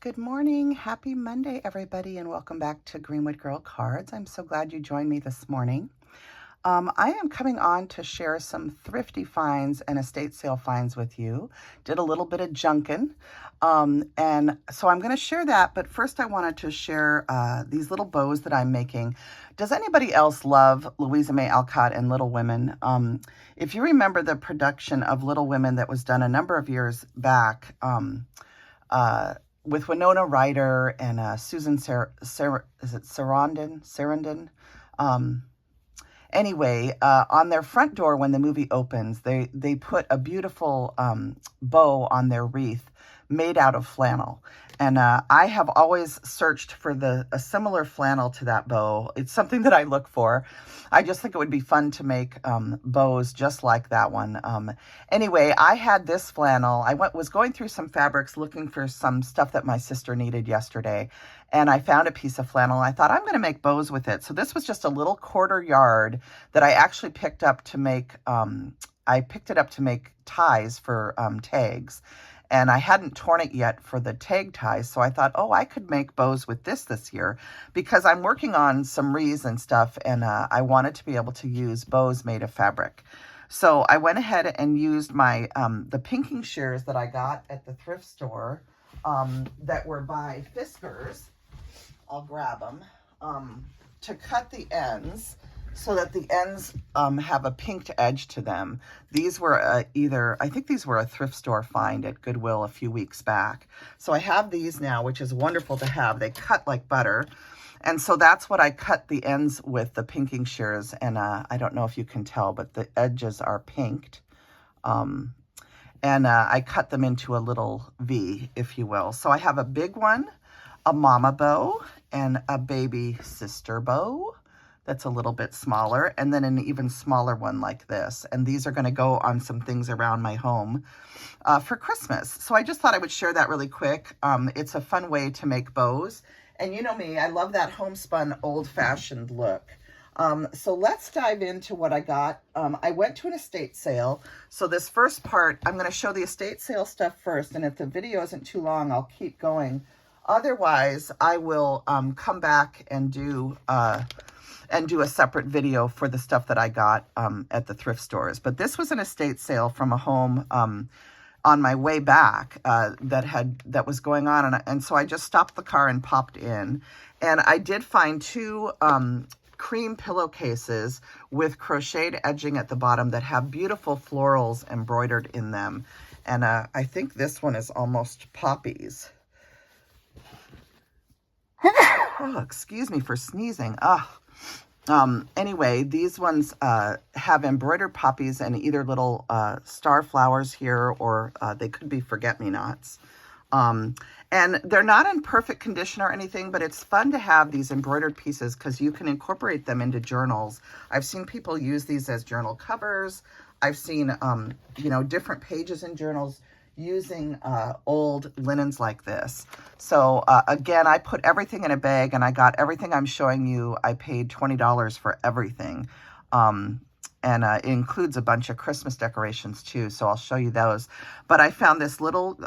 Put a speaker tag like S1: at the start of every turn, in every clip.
S1: Good morning. Happy Monday, everybody, and welcome back to Greenwood Girl Cards. I'm so glad you joined me this morning. I am coming on to share some thrifty finds and estate sale finds with you. Did a little bit of junkin', and so I'm going to share that, but first I wanted to share these little bows that I'm making. Does anybody else love Louisa May Alcott and Little Women? If you remember the production of Little Women that was done a number of years back, with Winona Ryder and Susan Sarandon? Anyway, on their front door when the movie opens, they put a beautiful bow on their wreath made out of flannel. And I have always searched for a similar flannel to that bow. It's something that I look for. I just think it would be fun to make bows just like that one. Anyway, I had this flannel. I was going through some fabrics looking for some stuff that my sister needed yesterday. And I found a piece of flannel. I thought, I'm going to make bows with it. So this was just a little quarter yard that I actually picked up to make, I picked it up to make ties for tags. And I hadn't torn it yet for the tag ties, so I thought, oh, I could make bows with this year because I'm working on some wreaths and stuff, and I wanted to be able to use bows made of fabric. So I went ahead and used my the pinking shears that I got at the thrift store that were by Fiskars. I'll grab them to cut the ends so that the ends have a pinked edge to them. These were I think these were a thrift store find at Goodwill a few weeks back. So I have these now, which is wonderful to have. They cut like butter. And so that's what I cut the ends with, the pinking shears. And I don't know if you can tell, but the edges are pinked. And I cut them into a little V, if you will. So I have a big one, a mama bow, and a baby sister bow that's a little bit smaller, and then an even smaller one like this. And these are going to go on some things around my home for Christmas. So I just thought I would share that really quick. It's a fun way to make bows. And you know me, I love that homespun old-fashioned look. So let's dive into what I got. I went to an estate sale. So this first part, I'm going to show the estate sale stuff first. And if the video isn't too long, I'll keep going. Otherwise, I will come back and do a separate video for the stuff that I got at the thrift stores. But this was an estate sale from a home on my way back that was going on. And so I just stopped the car and popped in. And I did find two cream pillowcases with crocheted edging at the bottom that have beautiful florals embroidered in them. And I think this one is almost poppies. Oh, excuse me for sneezing. Anyway, these ones have embroidered poppies and either little star flowers here, or they could be forget-me-nots. And they're not in perfect condition or anything, but it's fun to have these embroidered pieces because you can incorporate them into journals. I've seen people use these as journal covers. I've seen, different pages in journals using old linens like this. So again, I put everything in a bag and I got everything I'm showing you. I paid $20 for everything. And it includes a bunch of Christmas decorations too, so I'll show you those. But I found this little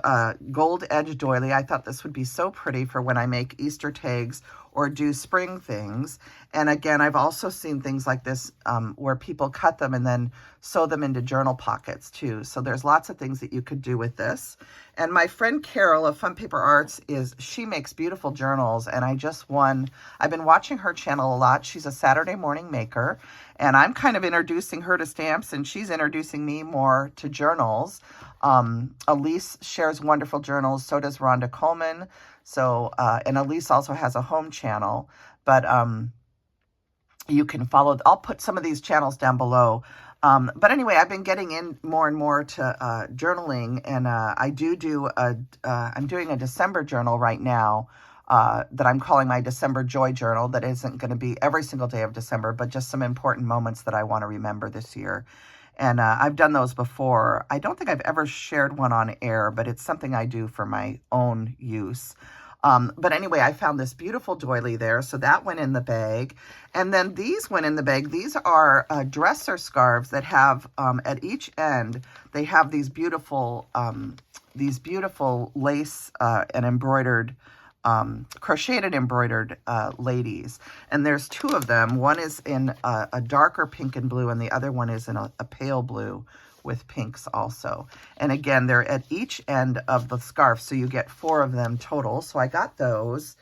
S1: gold edge doily. I thought this would be so pretty for when I make Easter tags or do spring things. And again, I've also seen things like this where people cut them and then sew them into journal pockets too. So there's lots of things that you could do with this. And my friend Caryl of Fun Paper Arts, she makes beautiful journals, and I've been watching her channel a lot. She's a Saturday morning maker, and I'm kind of introducing her to stamps, and she's introducing me more to journals. Alease shares wonderful journals, so does Rhonda Coleman. So, and Alease also has a home channel, but you can follow, I'll put some of these channels down below. But anyway, I've been getting in more and more to journaling, and I'm doing a December journal right now that I'm calling my December Joy Journal. That isn't going to be every single day of December, but just some important moments that I want to remember this year. And I've done those before. I don't think I've ever shared one on air, but it's something I do for my own use. But anyway, I found this beautiful doily there. So that went in the bag. And then these went in the bag. These are dresser scarves that have, at each end, they have these beautiful these beautiful lace and embroidered, crocheted and embroidered ladies. And there's two of them. One is in a darker pink and blue, and the other one is in a pale blue with pinks also. And again, they're at each end of the scarf, so you get 4 of them total. So I got those,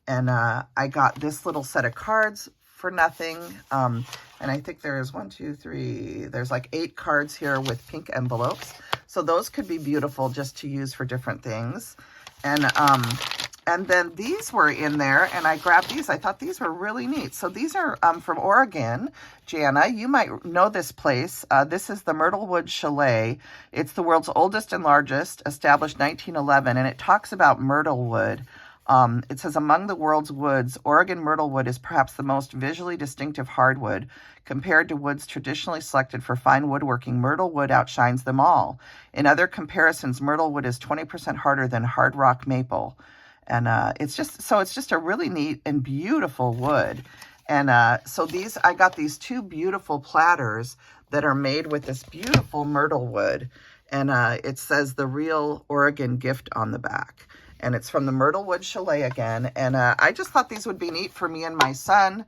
S1: and I got this little set of cards for nothing. And I think there's 1, 2, 3, there's like 8 cards here with pink envelopes. So those could be beautiful just to use for different things. And then these were in there, and I grabbed these. I thought these were really neat. So these are from Oregon. Jana, you might know this place. This is the Myrtlewood Chalet. It's the world's oldest and largest, established 1911, and it talks about myrtlewood. It says, among the world's woods, Oregon myrtlewood is perhaps the most visually distinctive hardwood. Compared to woods traditionally selected for fine woodworking, myrtlewood outshines them all. In other comparisons, myrtlewood is 20% harder than hard rock maple. And it's just a really neat and beautiful wood. And so I got these 2 beautiful platters that are made with this beautiful myrtle wood. And it says the real Oregon gift on the back. And it's from the Myrtlewood Chalet again. And I just thought these would be neat for me and my son.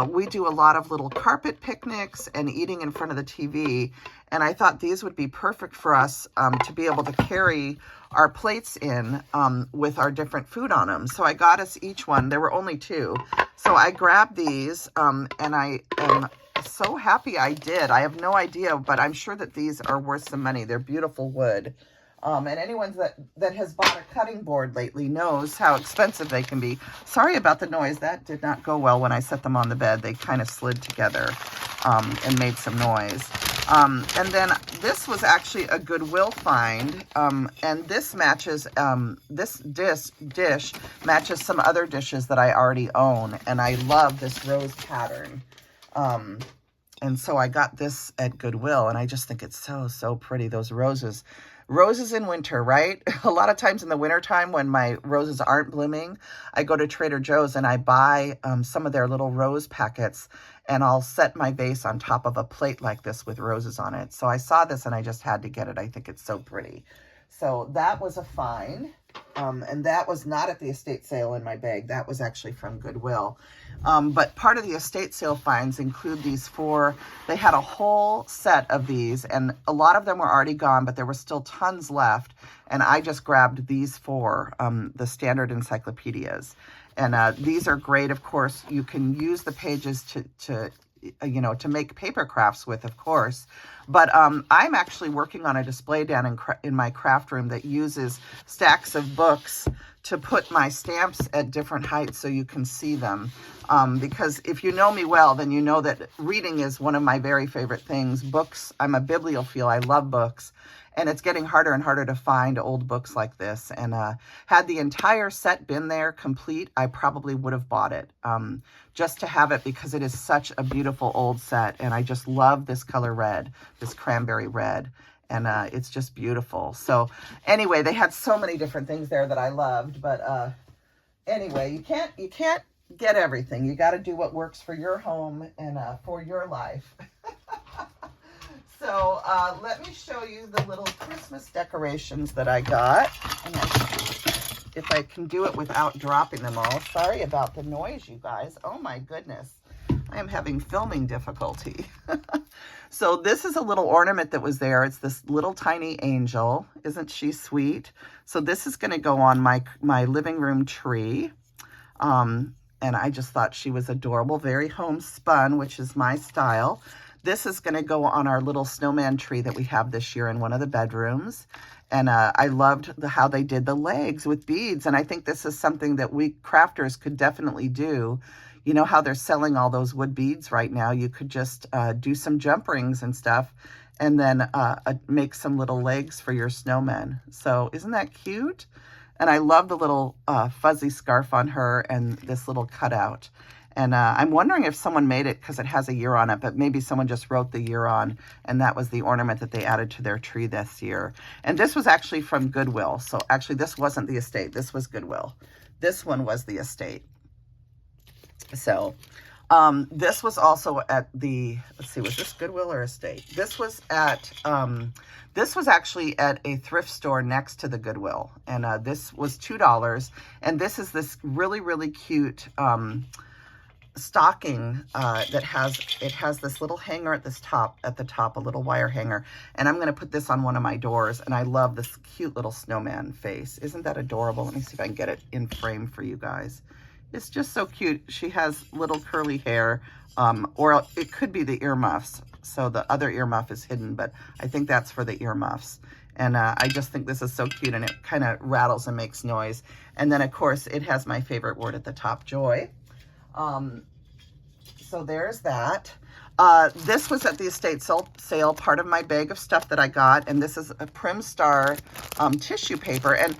S1: We do a lot of little carpet picnics and eating in front of the TV. And I thought these would be perfect for us to be able to carry our plates in with our different food on them. So I got us each one. There were only 2. So I grabbed these and I am so happy I did. I have no idea, but I'm sure that these are worth some money. They're beautiful wood. And anyone that has bought a cutting board lately knows how expensive they can be. Sorry about the noise. That did not go well when I set them on the bed. They kind of slid together and made some noise. And then this was actually a Goodwill find. And this matches, this dish matches some other dishes that I already own. And I love this rose pattern. And so I got this at Goodwill, and I just think it's so, so pretty. Those roses. Roses in winter, right? A lot of times in the wintertime when my roses aren't blooming, I go to Trader Joe's and I buy some of their little rose packets, and I'll set my vase on top of a plate like this with roses on it. So I saw this and I just had to get it. I think it's so pretty. So that was a find. And that was not at the estate sale in my bag. That was actually from Goodwill. But part of the estate sale finds include these 4. They had a whole set of these, and a lot of them were already gone, but there were still tons left. And I just grabbed these 4, the standard encyclopedias. And these are great. Of course, you can use the pages to make paper crafts with, of course. But I'm actually working on a display down in my craft room that uses stacks of books to put my stamps at different heights so you can see them. Because if you know me well, then you know that reading is one of my very favorite things. Books, I'm a bibliophile. I love books. And it's getting harder and harder to find old books like this. And had the entire set been there complete, I probably would have bought it just to have it, because it is such a beautiful old set. And I just love this color red, this cranberry red. And it's just beautiful. So anyway, they had so many different things there that I loved. But anyway, you can't get everything. You got to do what works for your home and for your life. So let me show you the little Christmas decorations that I got. And if I can do it without dropping them all. Sorry about the noise, you guys. Oh my goodness. I am having filming difficulty. So this is a little ornament that was there. It's this little tiny angel. Isn't she sweet? So this is going to go on my living room tree. And I just thought she was adorable. Very homespun, which is my style. This is going to go on our little snowman tree that we have this year in one of the bedrooms. And I loved how they did the legs with beads. And I think this is something that we crafters could definitely do. You know how they're selling all those wood beads right now? You could just do some jump rings and stuff, and then make some little legs for your snowmen. So isn't that cute? And I love the little fuzzy scarf on her and this little cutout. And I'm wondering if someone made it because it has a year on it, but maybe someone just wrote the year on, and that was the ornament that they added to their tree this year. And this was actually from Goodwill. So actually this wasn't the estate. This was Goodwill. This one was the estate. So This was also at the, let's see, was this Goodwill or Estate? This was at, this was actually at a thrift store next to the Goodwill. And this was $2. And this is this really, really cute stocking that has this little hanger at the top, a little wire hanger. And I'm going to put this on one of my doors. And I love this cute little snowman face. Isn't that adorable? Let me see if I can get it in frame for you guys. It's just so cute. She has little curly hair, or it could be the earmuffs. So the other earmuff is hidden, but I think that's for the earmuffs. And I just think this is so cute, and it kind of rattles and makes noise. And then, of course, it has my favorite word at the top, joy. So there's that. This was at the estate sale, part of my bag of stuff that I got. And this is a Primstar tissue paper. And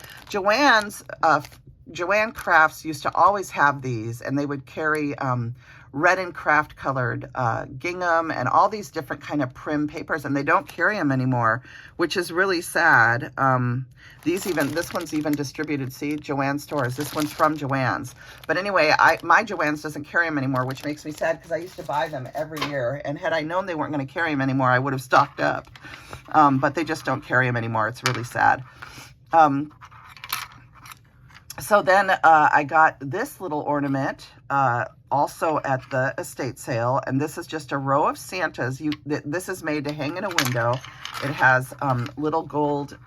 S1: Joanne Crafts used to always have these, and they would carry red and craft colored gingham and all these different kind of prim papers, and they don't carry them anymore, which is really sad. This one's even distributed, see, Joann's stores. This one's from Joann's. But anyway, my Joann's doesn't carry them anymore, which makes me sad because I used to buy them every year, and had I known they weren't going to carry them anymore, I would have stocked up. But they just don't carry them anymore. It's really sad. So then I got this little ornament also at the estate sale, and this is just a row of Santas. This is made to hang in a window. It has little gold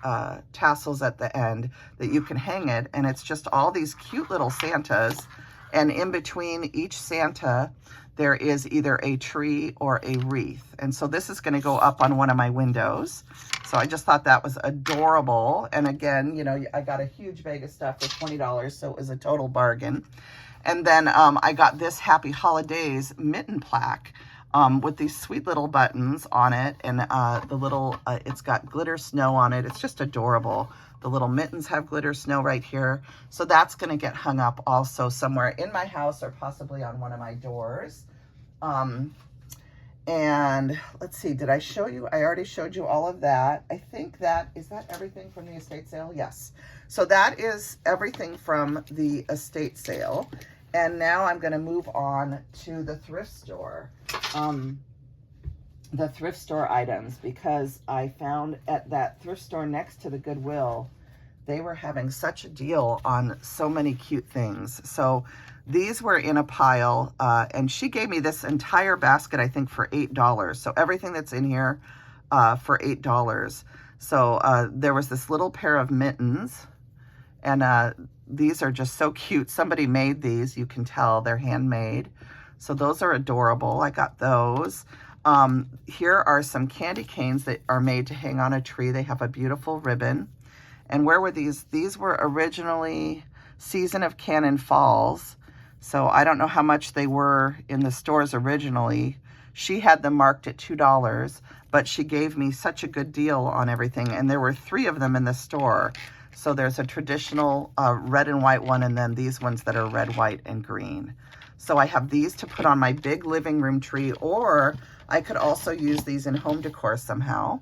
S1: tassels at the end that you can hang it, and it's just all these cute little Santas, and in between each Santa there is either a tree or a wreath. And so this is going to go up on one of my windows. So I just thought that was adorable. And again, you know, I got a huge bag of stuff for $20, so it was a total bargain. And then I got this Happy Holidays mitten plaque with these sweet little buttons on it. And the little, it's got glitter snow on it. It's just adorable. The little mittens have glitter snow right here. So that's going to get hung up also somewhere in my house or possibly on one of my doors. And let's see, did I show you? I already showed you all of that. I think is that everything from the estate sale? Yes. So that is everything from the estate sale. And now I'm going to move on to the thrift store. The thrift store items, because I found at that thrift store next to the Goodwill, they were having such a deal on so many cute things. So these were in a pile, and she gave me this entire basket, I think, for $8. So everything that's in here for $8. So there was this little pair of mittens, and these are just so cute. Somebody made these, you can tell they're handmade. So those are adorable. I got those. Here are some candy canes that are made to hang on a tree. They have a beautiful ribbon. And where were these? These were originally Season of Cannon Falls. So I don't know how much they were in the stores originally. She had them marked at $2, but she gave me such a good deal on everything. And there were 3 of them in the store. So there's a traditional red and white one, and then these ones that are red, white, and green. So I have these to put on my big living room tree, or I could also use these in home decor somehow.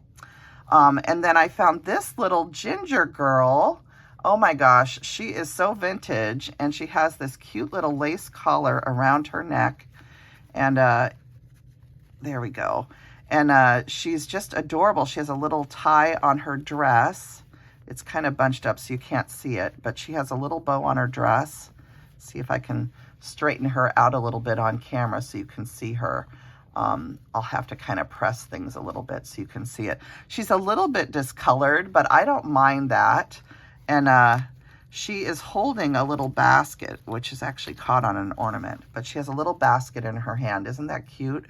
S1: And then I found this little ginger girl. Oh my gosh, she is so vintage, and she has this cute little lace collar around her neck. And there we go. And she's just adorable. She has a little tie on her dress. It's kind of bunched up so you can't see it, but she has a little bow on her dress. See if I can straighten her out a little bit on camera so you can see her. I'll have to kind of press things a little bit so you can see it. She's a little bit discolored, but I don't mind that. And she is holding a little basket, which is actually caught on an ornament, but she has a little basket in her hand. Isn't that cute?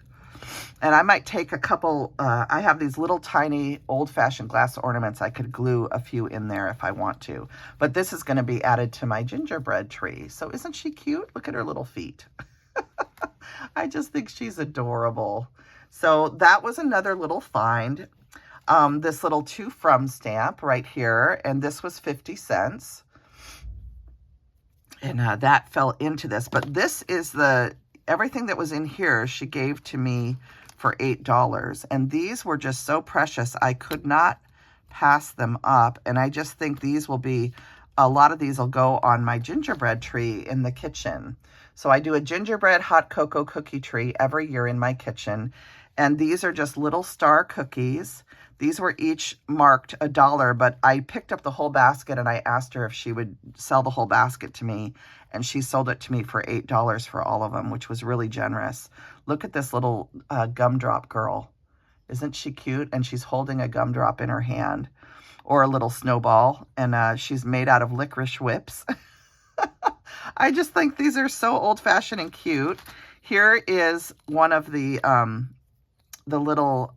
S1: And I might take a couple, I have these little tiny old-fashioned glass ornaments. I could glue a few in there if I want to. But this is going to be added to my gingerbread tree. So isn't she cute? Look at her little feet. I just think she's adorable. So that was another little find. This little to from stamp right here. And this was 50 cents. And that fell into this. But this is everything that was in here she gave to me for $8. And these were just so precious. I could not pass them up. And I just think these will be a lot of these will go on my gingerbread tree in the kitchen. So I do a gingerbread hot cocoa cookie tree every year in my kitchen. And these are just little star cookies. These were each marked $1, but I picked up the whole basket and I asked her if she would sell the whole basket to me. And she sold it to me for $8 for all of them, which was really generous. Look at this little gumdrop girl. Isn't she cute? And she's holding a gumdrop in her hand, or a little snowball. And she's made out of licorice whips. I just think these are so old-fashioned and cute. Here is one of the little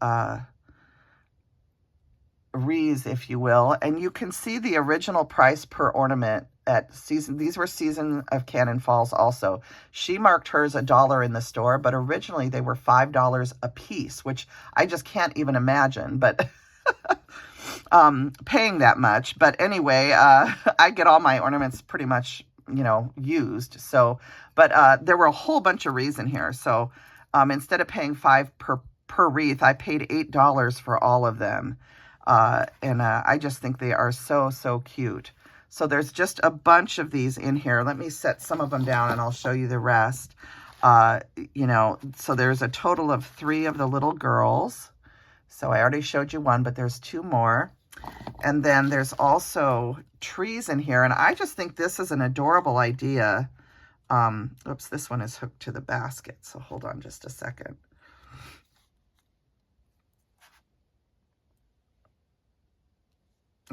S1: wreaths, if you will, and you can see the original price per ornament at season. These were Season of Cannon Falls also. She marked hers $1 in the store, but originally they were $5 a piece, which I just can't even imagine, but paying that much. But anyway, I get all my ornaments pretty much, you know, used. So, but there were a whole bunch of wreaths in here. So instead of paying $5 per wreath, I paid $8 for all of them. And I just think they are so, so cute. So there's just a bunch of these in here. Let me set some of them down and I'll show you the rest. You know, so there's a total of 3 of the little girls. So I already showed you one, but there's 2 more. And then there's also trees in here. And I just think this is an adorable idea. Oops, this one is hooked to the basket. So hold on just a second.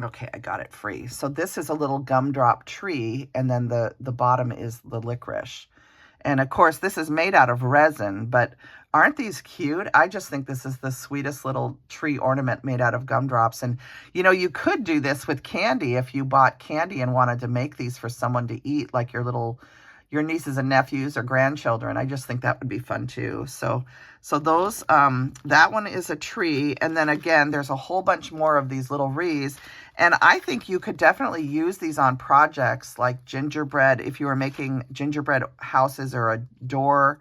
S1: Okay, I got it free. So this is a little gumdrop tree, and then the bottom is the licorice. And of course, this is made out of resin, but aren't these cute? I just think this is the sweetest little tree ornament made out of gumdrops. And, you know, you could do this with candy if you bought candy and wanted to make these for someone to eat, like your nieces and nephews or grandchildren. I just think that would be fun too. So those, that one is a tree. And then again, there's a whole bunch more of these little wreaths. And I think you could definitely use these on projects like gingerbread, if you were making gingerbread houses or a door,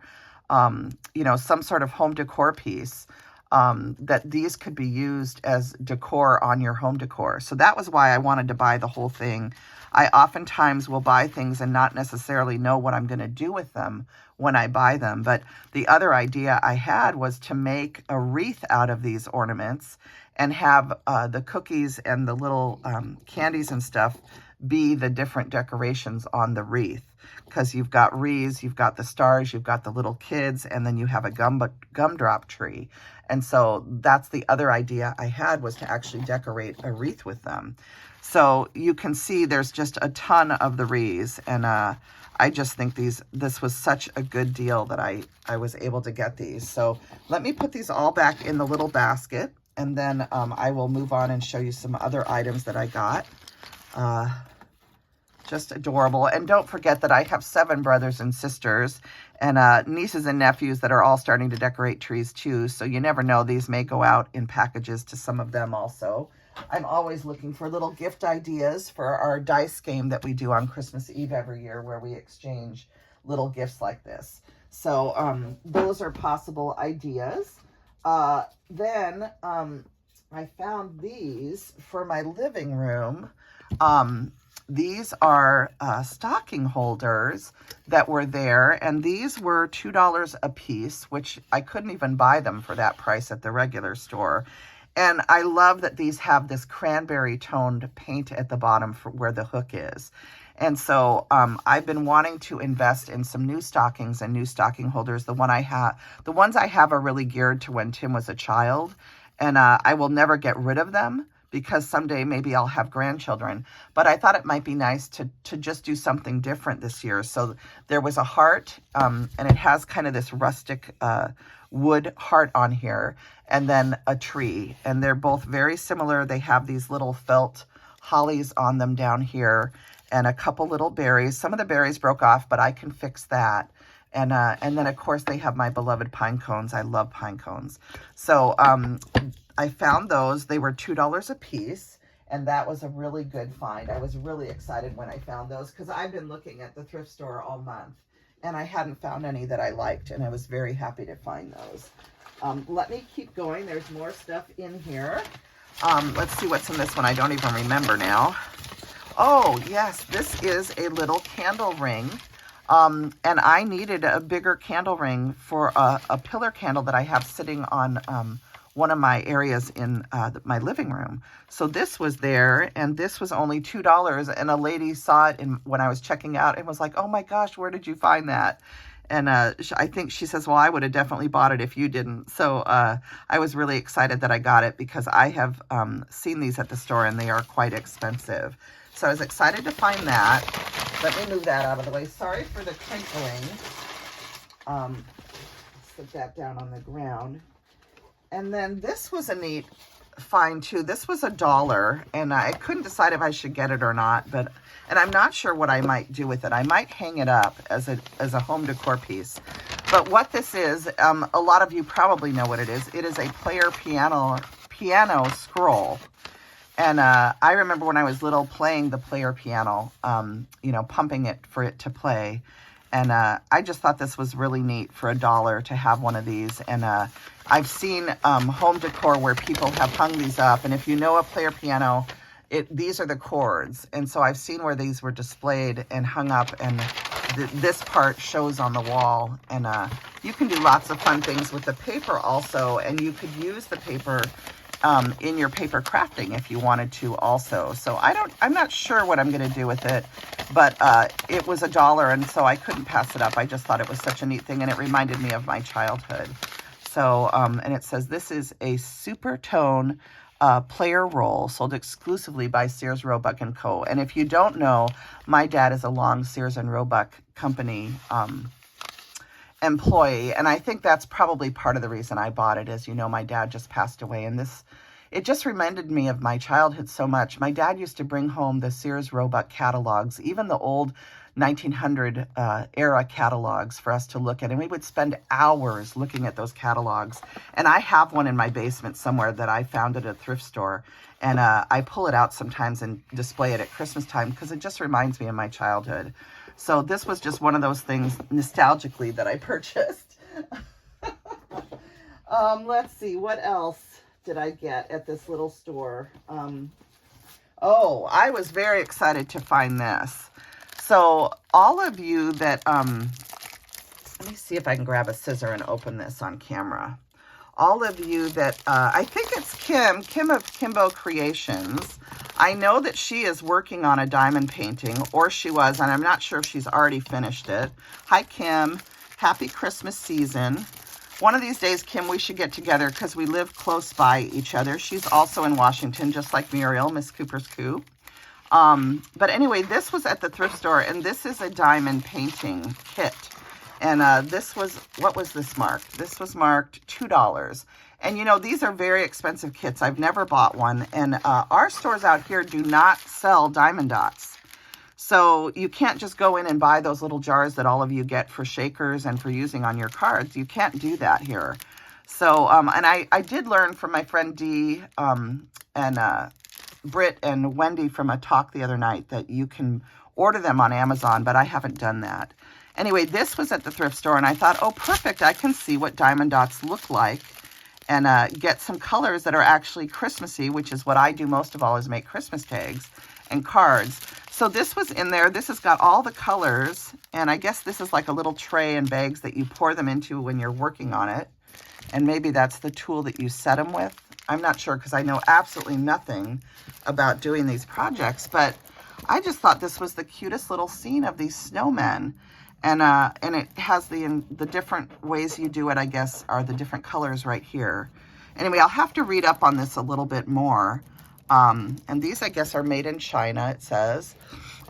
S1: you know, some sort of home decor piece, that these could be used as decor on your home decor. So that was why I wanted to buy the whole thing. I oftentimes will buy things and not necessarily know what I'm going to do with them when I buy them. But the other idea I had was to make a wreath out of these ornaments and have the cookies and the little candies and stuff be the different decorations on the wreath. Because you've got wreaths, you've got the stars, you've got the little kids, and then you have a gumdrop tree. And so that's the other idea I had, was to actually decorate a wreath with them. So you can see there's just a ton of the wreaths, and I just think this was such a good deal that I was able to get these. So let me put these all back in the little basket, and then I will move on and show you some other items that I got. Just adorable. And don't forget that I have 7 brothers and sisters and nieces and nephews that are all starting to decorate trees too. So you never know, these may go out in packages to some of them also. I'm always looking for little gift ideas for our dice game that we do on Christmas Eve every year, where we exchange little gifts like this. So those are possible ideas. Then I found these for my living room. These are stocking holders that were there, and these were $2 a piece, which I couldn't even buy them for that price at the regular store. And I love that these have this cranberry toned paint at the bottom for where the hook is. And so I've been wanting to invest in some new stockings and new stocking holders. The ones I have are really geared to when Tim was a child, and I will never get rid of them, because someday maybe I'll have grandchildren. But I thought it might be nice to just do something different this year. So there was a heart, and it has kind of this rustic wood heart on here, and then a tree. And they're both very similar. They have these little felt hollies on them down here, and a couple little berries. Some of the berries broke off, but I can fix that. And then, of course, they have my beloved pine cones. I love pine cones. So I found those. They were $2 a piece, and that was a really good find. I was really excited when I found those, because I've been looking at the thrift store all month, and I hadn't found any that I liked, and I was very happy to find those. Let me keep going. There's more stuff in here. Let's see what's in this one. I don't even remember now. Oh, yes, this is a little candle ring. And I needed a bigger candle ring for a pillar candle that I have sitting on one of my areas in my living room. So this was there, and this was only $2. And a lady saw it when I was checking out and was like, "Oh my gosh, where did you find that?" And I think she says, "Well, I would have definitely bought it if you didn't." So I was really excited that I got it because I have seen these at the store and they are quite expensive. So I was excited to find that. Let me move that out of the way. Sorry for the crinkling. Put that down on the ground. And then this was a neat find too. This was $1, and I couldn't decide if I should get it or not. And I'm not sure what I might do with it. I might hang it up as a home decor piece. But what this is, a lot of you probably know what it is. It is a player piano scroll. And I remember when I was little playing the player piano, you know, pumping it for it to play. And I just thought this was really neat for $1 to have one of these. And I've seen home decor where people have hung these up. And if you know a player piano, these are the chords. And so I've seen where these were displayed and hung up, and this part shows on the wall. And you can do lots of fun things with the paper also. And you could use the paper in your paper crafting if you wanted to also. So I'm not sure what I'm going to do with it, but it was $1, and so I couldn't pass it up. I just thought it was such a neat thing, and it reminded me of my childhood. So, and it says this is a super tone player roll sold exclusively by Sears Roebuck & Co. And if you don't know, my dad is a long Sears and Roebuck company employee, and I think that's probably part of the reason I bought it. As you know, my dad just passed away, and it just reminded me of my childhood so much. My dad used to bring home the Sears Roebuck catalogs, even the old 1900 era catalogs for us to look at, and we would spend hours looking at those catalogs. And I have one in my basement somewhere that I found at a thrift store, and I pull it out sometimes and display it at Christmas time because it just reminds me of my childhood. So this was just one of those things nostalgically that I purchased. Let's see, what else did I get at this little store? Oh, I was very excited to find this. So all of you that, let me see if I can grab a scissor and open this on camera. All of you that, I think it's Kim of Kimbo Creations. I know that she is working on a diamond painting, or she was, and I'm not sure if she's already finished it. Hi, Kim. Happy Christmas season. One of these days, Kim, we should get together because we live close by each other. She's also in Washington, just like Muriel, Miss Cooper's Coop. But anyway, this was at the thrift store, and this is a diamond painting kit. And this was, what was this marked? This was marked $2. And, you know, these are very expensive kits. I've never bought one. And our stores out here do not sell diamond dots. So you can't just go in and buy those little jars that all of you get for shakers and for using on your cards. You can't do that here. So, and I did learn from my friend Dee and Britt and Wendy from a talk the other night that you can order them on Amazon, but I haven't done that. Anyway, this was at the thrift store, and I thought, oh, perfect. I can see what diamond dots look like and get some colors that are actually Christmassy, which is what I do most of all, is make Christmas tags and cards. So this was in there. This has got all the colors, and I guess this is like a little tray and bags that you pour them into when you're working on it. And maybe that's the tool that you set them with. I'm not sure because I know absolutely nothing about doing these projects, but I just thought this was the cutest little scene of these snowmen. And it has the different ways you do it, I guess, are the different colors right here. Anyway, I'll have to read up on this a little bit more. And these, I guess, are made in China, it says.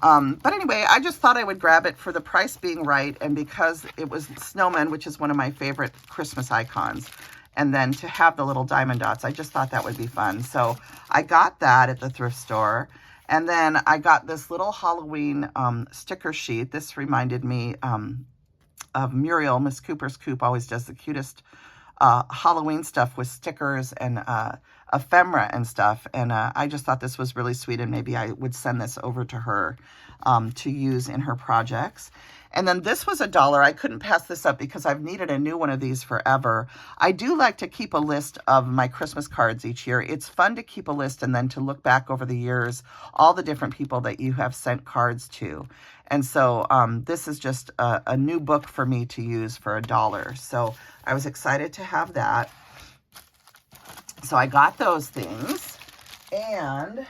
S1: But anyway, I just thought I would grab it for the price being right, and because it was snowmen, which is one of my favorite Christmas icons. And then to have the little diamond dots, I just thought that would be fun. So I got that at the thrift store. And then I got this little Halloween sticker sheet. This reminded me of Muriel. Miss Cooper's Coop always does the cutest Halloween stuff with stickers and ephemera and stuff. And I just thought this was really sweet, and maybe I would send this over to her to use in her projects. And then this was $1. I couldn't pass this up because I've needed a new one of these forever. I do like to keep a list of my Christmas cards each year. It's fun to keep a list and then to look back over the years, all the different people that you have sent cards to. And so this is just a new book for me to use for $1. So I was excited to have that. So I got those things. And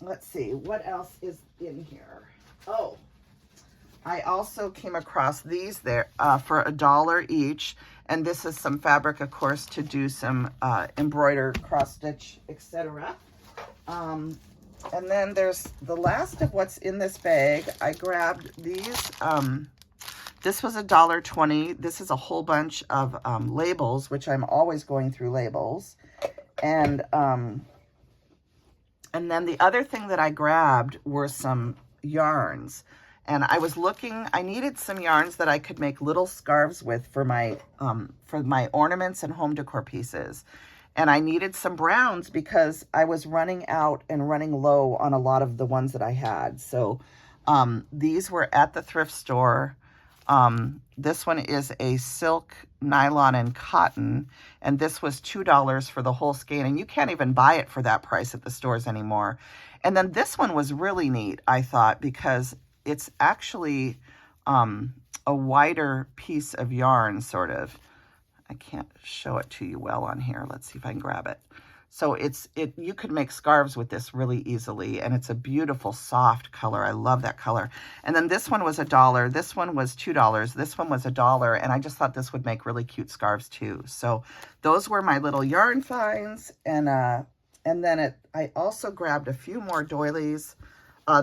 S1: let's see, what else is in here? Oh, I also came across these there for $1 each. And this is some fabric, of course, to do some embroider, cross stitch, etc. And then there's the last of what's in this bag. I grabbed these. This was $1.20. This is a whole bunch of labels, which I'm always going through labels. And then the other thing that I grabbed were some yarns. And I was looking, I needed some yarns that I could make little scarves with for my ornaments and home decor pieces. And I needed some browns because I was running out and running low on a lot of the ones that I had. So these were at the thrift store. This one is a silk, nylon, and cotton. And this was $2 for the whole skein. And you can't even buy it for that price at the stores anymore. And then this one was really neat, I thought, because it's actually a wider piece of yarn, sort of. I can't show it to you well on here. Let's see if I can grab it. So you could make scarves with this really easily, and it's a beautiful soft color. I love that color. And then this one was $1. This one was $2. This one was $1, and I just thought this would make really cute scarves too. So those were my little yarn finds, and then I also grabbed a few more doilies.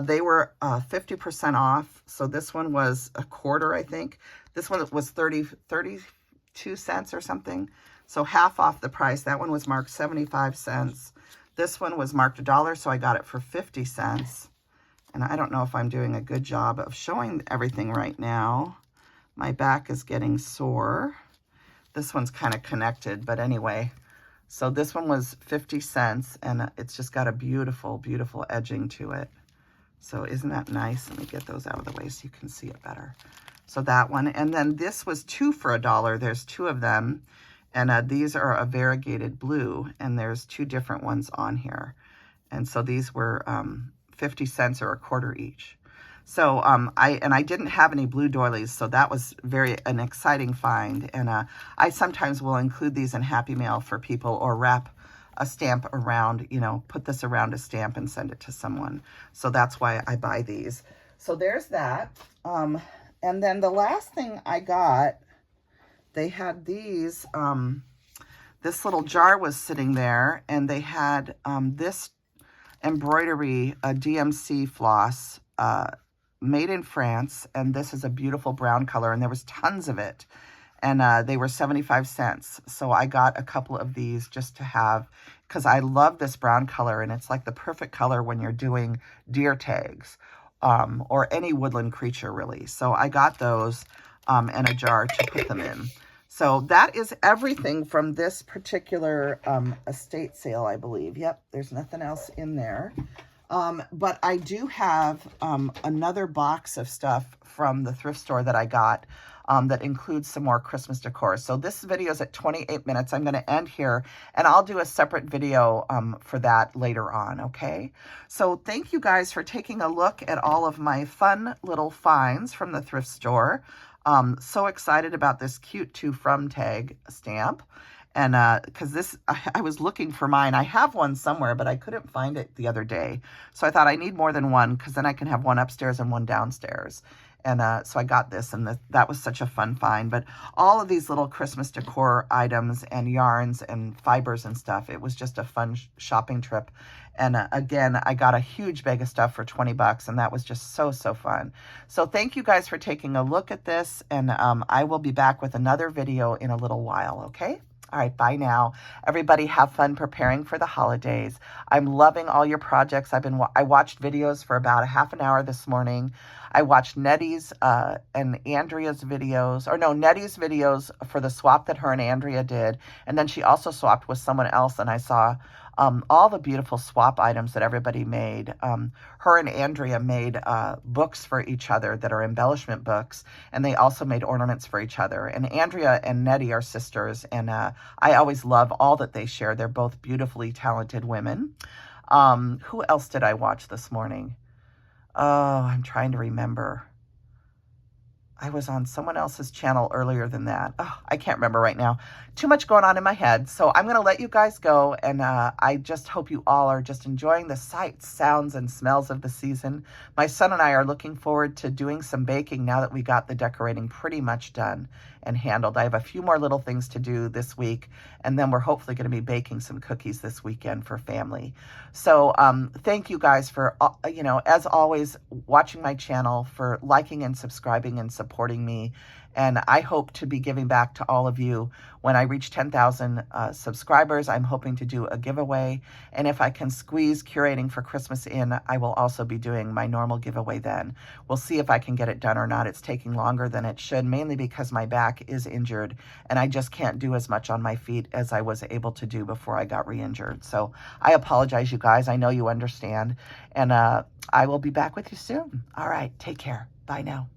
S1: They were 50% off. So this one was $0.25, I think. This one was 32 cents or something. So half off the price. That one was marked 75 cents. This one was marked $1, so I got it for 50 cents. And I don't know if I'm doing a good job of showing everything right now. My back is getting sore. This one's kind of connected, but anyway. So this one was 50 cents, and it's just got a beautiful, beautiful edging to it. So isn't that nice? Let me get those out of the way so you can see it better. So that one. And then this was 2 for $1. There's 2 of them. And these are a variegated blue. And there's 2 different ones on here. And so these were 50 cents or $0.25 each. So I didn't have any blue doilies. So that was an exciting find. And I sometimes will include these in Happy Mail for people, or wrap a stamp around, put this around a stamp and send it to someone. So that's why I buy these. So there's that. And then the last thing I got, they had these, this little jar was sitting there, and they had this embroidery, a DMC floss, made in France. And this is a beautiful brown color, and there was tons of it. And they were 75 cents. So I got a couple of these just to have, because I love this brown color, and it's like the perfect color when you're doing deer tags or any woodland creature, really. So I got those and a jar to put them in. So that is everything from this particular estate sale, I believe. Yep, there's nothing else in there. But I do have another box of stuff from the thrift store that I got that includes some more Christmas decor. So this video is at 28 minutes. I'm going to end here, and I'll do a separate video for that later on, okay? So thank you guys for taking a look at all of my fun little finds from the thrift store. So excited about this cute To From tag stamp. And because I was looking for mine. I have one somewhere, but I couldn't find it the other day. So I thought I need more than one, because then I can have one upstairs and one downstairs. And so I got this, and that was such a fun find. But all of these little Christmas decor items and yarns and fibers and stuff, it was just a fun shopping trip. And again, I got a huge bag of stuff for 20 bucks, and that was just so, so fun. So thank you guys for taking a look at this, and I will be back with another video in a little while, okay? All right, bye now. Everybody have fun preparing for the holidays. I'm loving all your projects. I watched videos for about a half an hour this morning. I watched Nettie's and Andrea's videos, or no, Nettie's videos for the swap that her and Andrea did. And then she also swapped with someone else, and I saw all the beautiful swap items that everybody made. Her and Andrea made books for each other that are embellishment books, and they also made ornaments for each other. And Andrea and Nettie are sisters, and I always love all that they share. They're both beautifully talented women. Who else did I watch this morning? Oh, I'm trying to remember. I was on someone else's channel earlier than that. Oh, I can't remember right now. Too much going on in my head. So I'm going to let you guys go. And I just hope you all are just enjoying the sights, sounds, and smells of the season. My son and I are looking forward to doing some baking now that we got the decorating pretty much done and handled. I have a few more little things to do this week, and then we're hopefully going to be baking some cookies this weekend for family. So thank you guys for, as always, watching my channel, for liking and subscribing and supporting me. And I hope to be giving back to all of you. When I reach 10,000 subscribers, I'm hoping to do a giveaway. And if I can squeeze curating for Christmas in, I will also be doing my normal giveaway then. We'll see if I can get it done or not. It's taking longer than it should, mainly because my back is injured and I just can't do as much on my feet as I was able to do before I got re-injured. So I apologize, you guys. I know you understand. And I will be back with you soon. All right, take care. Bye now.